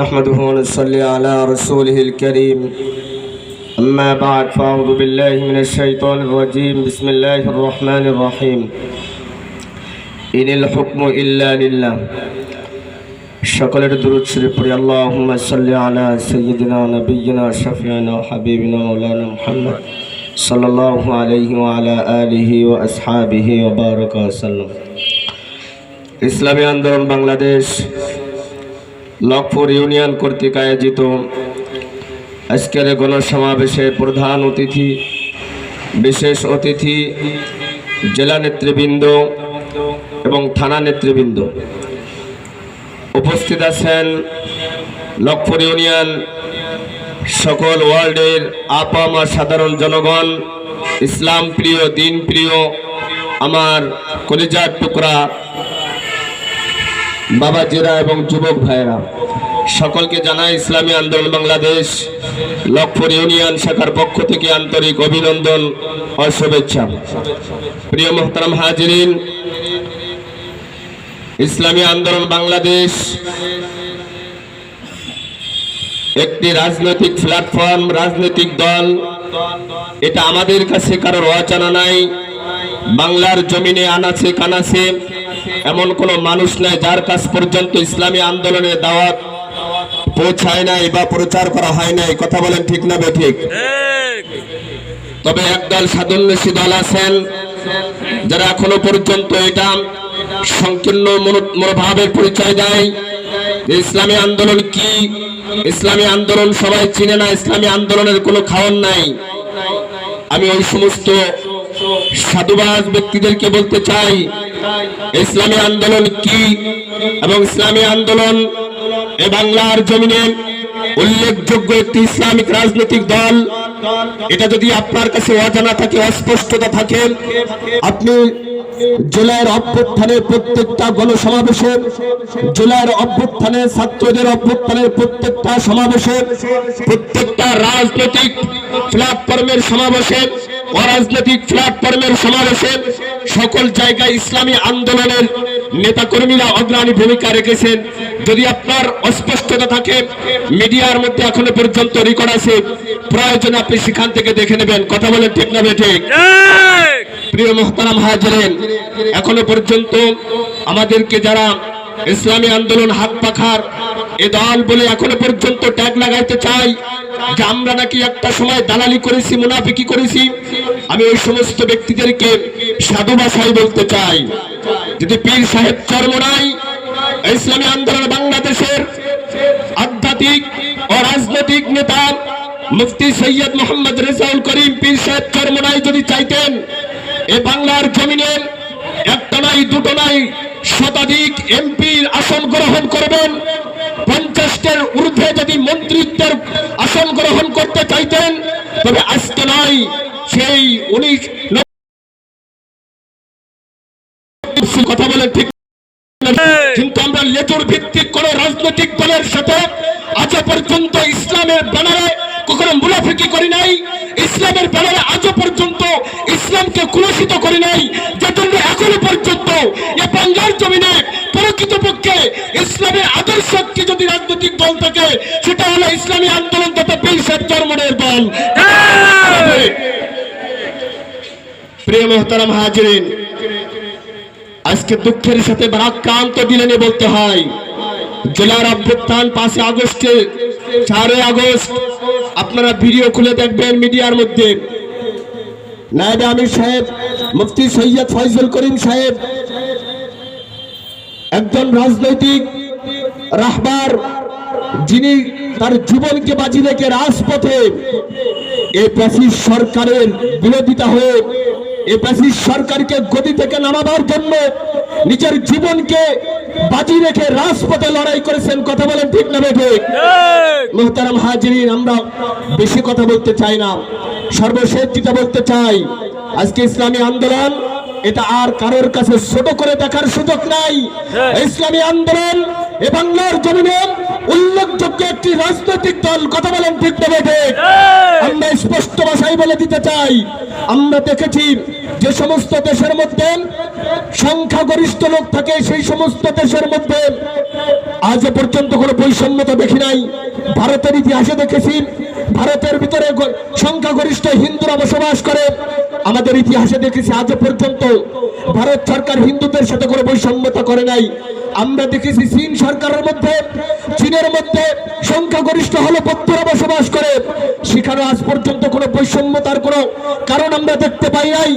نحمده ونصلي على رسوله الكريم أما بعد فأعوذ بالله من الشيطان الرجيم بسم الله الرحمن الرحيم إن الحكم إلا لله সকলের দুরূদ শরীফ পড়ি আল্লাহুম্মা সাল্লি আলা সাইয়্যিদিনা নাবিয়্যিনা শাফিঈনা হাবিবিনা মাওলানা মুহাম্মদ সাল্লাল্লাহু আলাইহি ওয়া আলা আলিহি ওয়া আসহাবিহি ওয়া বারাকা ওয়াসাল্লাম। ইসলামী আন্দোলন বাংলাদেশ লক্ষপুর ইউনিয়ন কর্তৃক আয়োজিত আজকের গণসমাবেশে প্রধান অতিথি, বিশেষ অতিথি, জেলা নেতৃবৃন্দ এবং থানা নেতৃবৃন্দ, উপস্থিত আছেন লক্ষপুর ইউনিয়ন সকল ওয়ার্ল্ডের আপামা সাধারণ জনগণ, ইসলাম প্রিয়, দিন প্রিয় আমার কলিজার টুকরা বাবাজিরা এবং যুবক ভাইরা, সকলকে জানাই ইসলামী আন্দোলন বাংলাদেশ লক্ষপুর ইউনিয়ন শাখার পক্ষ থেকে আন্তরিক অভিনন্দন ও শুভেচ্ছা। প্রিয় মুহতারাম হাজিরিন, ইসলামী আন্দোলন বাংলাদেশ একটি রাজনৈতিক প্ল্যাটফর্ম, রাজনৈতিক দল। এটা আমাদের কাছে কারোর অজানা নাই। বাংলার জমিনে আনাচে কানাচে এমন কোনো মানুষ নাই যার কাছ পর্যন্ত ইসলামী আন্দোলনের দাওয়াত পৌঁছায় নাই বা প্রচার করা হয় নাই। কথা বলেন ঠিক না বেঠিক? তবে একদল সাধুন্বেষী দল আছেন যারা এখনো পর্যন্ত এটা সংকীর্ণ মনোভাবের পরিচয় দেয় যে ইসলামী আন্দোলন কি, ইসলামী আন্দোলন সবাই চিনে না, ইসলামী আন্দোলনের কোনো খাওয়ান নাই। আমি ওই সমস্ত সাধুবাজ ব্যক্তিদেরকে বলতে চাই ইসলামী আন্দোলন কি এবং ইসলামী আন্দোলন এ বাংলার জমিনে উল্লেখযোগ্য একটি ইসলামিক রাজনৈতিক দল। এটা যদি আপনার কাছে অজানা থাকে, অস্পষ্টতা থাকে, আপনি জুলাইয়ের অভ্যুত্থানের প্রত্যেকটা গণসমাবেশে, জুলাইয়ের অভ্যুত্থানে, ছাত্রদের অভ্যুত্থানের প্রত্যেকটা সমাবেশে, প্রত্যেকটা রাজনৈতিক প্ল্যাটফর্মের সমাবেশে, অরাজনৈতিক প্ল্যাটফর্মের সমাবেশে সকল জায়গায় ইসলামী আন্দোলনের নেতাকর্মীরা অগ্রণী ভূমিকা রেখেছেন। যদি আপনার অস্পষ্টতা থাকে, মিডিয়ার মধ্যে এখনো পর্যন্ত রেকর্ড আছে, প্রয়োজনে আপনি সেখান থেকে দেখে নেবেন। কথা বলেন ঠিক না বেঠিক? প্রিয় মুহতারাম হাজিরিন, এখনো পর্যন্ত আমাদেরকে যারা ইসলামী আন্দোলন হাত পাখার এ দল বলে এখনো পর্যন্ত ট্যাগ লাগাইতে চাই যে আমরা নাকি একটা সময় দালালি করেছি, মুনাফিকি করেছি, আমি ওই সমস্ত ব্যক্তিদেরকে সাধু ভাষায় বলতে চাই যদি পীর সাহেব চরমনাই ইসলামী আন্দোলন বাংলাদেশের আধ্যাত্মিক ও রাজনৈতিক নেতা মুফতি সৈয়দ মোহাম্মদ রেজাউল করিম পীর সাহেব চরমনাই যদি চাইতেন এ বাংলার জমিনে একটা নাই, দুটো নাই, শতাধিক এমপির আসন গ্রহণ করবেন, 50টার ঊর্ধ্বে যদি মন্ত্রিত্বের আসন গ্রহণ করতে চাইতেন, তবে আজকে নয়, সেই 19 কথা বলে ঠিক। কিন্তু আমরা লেজুর ভিত্তিক কোন রাজনৈতিক দলের সাথে আজ পর্যন্ত ইসলামের ব্যানারে কখনো মুনাফিকি করি নাই, ইসলামের ব্যানারে আজ পর্যন্ত ইসলামকে কুলসিত করি নাই। যেজন্য এখনো পর্যন্ত এ বাংলার জমিনে প্রকৃতপক্ষে ইসলামের আদর্শকে যদি রাজনৈতিক দল থাকে সেটা হলো ইসলামী আন্দোলন তথা পীর সাহেব চরমনের দল। প্রিয় মুহতারাম হাজিরিন, আজকে দুঃখের সাথে বারাক্রান্ত দিলে নিয়ে বলতে হয়, জেলার অভ্যুত্থান 5 আগস্টে, 4 আগস্ট আপনারা ভিডিও খুলে দেখবেন মিডিয়ার মধ্যে, নায়েবে আমির সাহেব মুফতি সৈয়দ ফয়জুল করিম সাহেব একজন রাজনৈতিক রাহবার, যিনি তার জীবনকে বাজি রেখে রাজপথে এই ফ্যাসিস্ট সরকারের বিরোধিতা হয়ে এই ফ্যাসিস্ট সরকারকে গদি থেকে নামাবার জন্য নিজের জীবনকে বাজি রেখে রাজপথে লড়াই করেছেন। কথা বলেন ঠিক না বেঠিক? মুহতারাম হাজিরিন, আমরা বেশি কথা বলতে চাই না, সর্বশেষ যেটা বলতে চাই, আজকে ইসলামী আন্দোলন এটা আর কারোর কাছে ছোট করে দেখার সুযোগ নাই। ইসলামী আন্দোলন এ বাংলার জমিনে উল্লেখযোগ্য একটি রাজনৈতিক দল। কথা বলেন ঠিক না বেঠিক? আমরা স্পষ্ট ভাষায় বলে দিতে চাই, আমরা দেখেছি যে সমস্ত দেশের মধ্যে সংখ্যাগরিষ্ঠ লোক থাকে, সেই সমস্ত দেশের মধ্যে আজ পর্যন্ত কোনো বৈষম্যতা দেখি নাই। ভারতের ইতিহাসে দেখেছি ভারতের ভিতরে সংখ্যাগরিষ্ঠ হিন্দুরা বসবাস করে। আমাদের ইতিহাসে দেখেছি আজ পর্যন্ত ভারত সরকার হিন্দুদের সাথে কোনো বৈষম্যতা করে নাই। আমরা দেখেছি চীন সরকারের মধ্যে চীনের মধ্যে সংখ্যাগরিষ্ঠ হলো বৌদ্ধরা বসবাস করে, সেখানে আজ পর্যন্ত কোনো বৈষম্যতার কোনো কারণ আমরা দেখতে পাই নাই।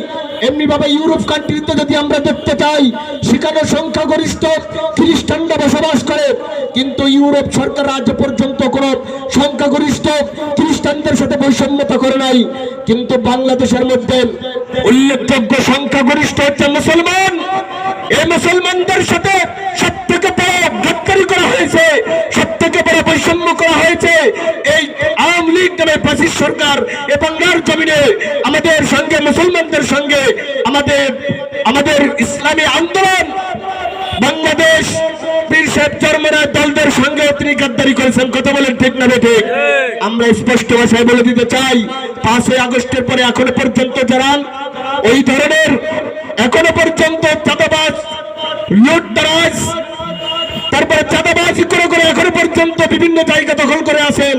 এমনি ভাবে ইউরোপ কান্ট্রিতে যদি আমরা দেখতে চাই সেখানে সংখ্যাগরিষ্ঠ খ্রিস্টানরা বসবাস করে, কিন্তু ইউরোপ সরকার আজ পর্যন্ত কোনো সংখ্যাগরিষ্ঠ খ্রিস্টানদের সাথে বৈষম্যতা করে নাই। কিন্তু বাংলাদেশের মধ্যে উল্লেখযোগ্য সংখ্যাগরিষ্ঠ হচ্ছে মুসলমান। এই মুসলমানদের সাথে সবথেকে বড় গাদ্দারি করা হয়েছে, সবথেকে বড় বৈষম্য করা হয়েছে এই আওয়ামী লীগ নামে ফ্যাসিস্ট সরকার। এ বাংলার জমিনে আমাদের সঙ্গে মুসলমানদের সঙ্গে আমাদের ইসলামী আন্দোলন বাংলাদেশ পীর সাহেব চরমনার দলদের সঙ্গে তিনি গাদ্দারি করেছেন। কথা বলেন ঠিক না ঠিক? আমরা স্পষ্ট ভাষায় বলে দিতে চাই 5ই আগস্টের পরে এখনো পর্যন্ত যারা ওই ধরনের এখনো পর্যন্ত চাঁদাবাজ লুটতরাজ তারপরে চাঁদাবাজি করে এখনো পর্যন্ত বিভিন্ন জায়গা দখল করে আছেন,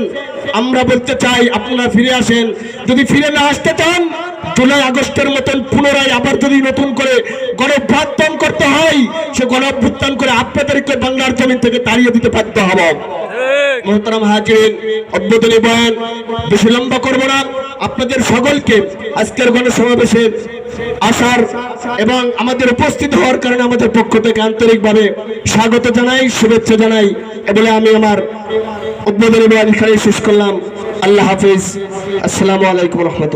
আমরা বলতে চাই আপনারা ফিরে আসেন। যদি ফিরে না আসতে চান জুলাই আগস্টের মতন পুনরায় আবার যদি নতুন করে গণঅভ্যুত্থান করতে হয়, সে গণঅভ্যুত্থান করে আপনাদেরকে বাংলার জমিন থেকে তাড়িয়ে দিতে বাধ্য হব। মোহতারাম হাজিরিন, উদ্বোধনী বয়ান বেশি লম্বা করব না। আপনাদের সকলকে আজকের গণসমাবেশে আসার এবং আমাদের উপস্থিত হওয়ার কারণে আমাদের পক্ষ থেকে আন্তরিকভাবে স্বাগত জানাই, শুভেচ্ছা জানাই। বলে আমি আমার উদ্বোধনী বয়ান এখানেই শেষ করলাম। আল্লাহ হাফিজ। আসসালামু আলাইকুম রহমতুল্লাহ।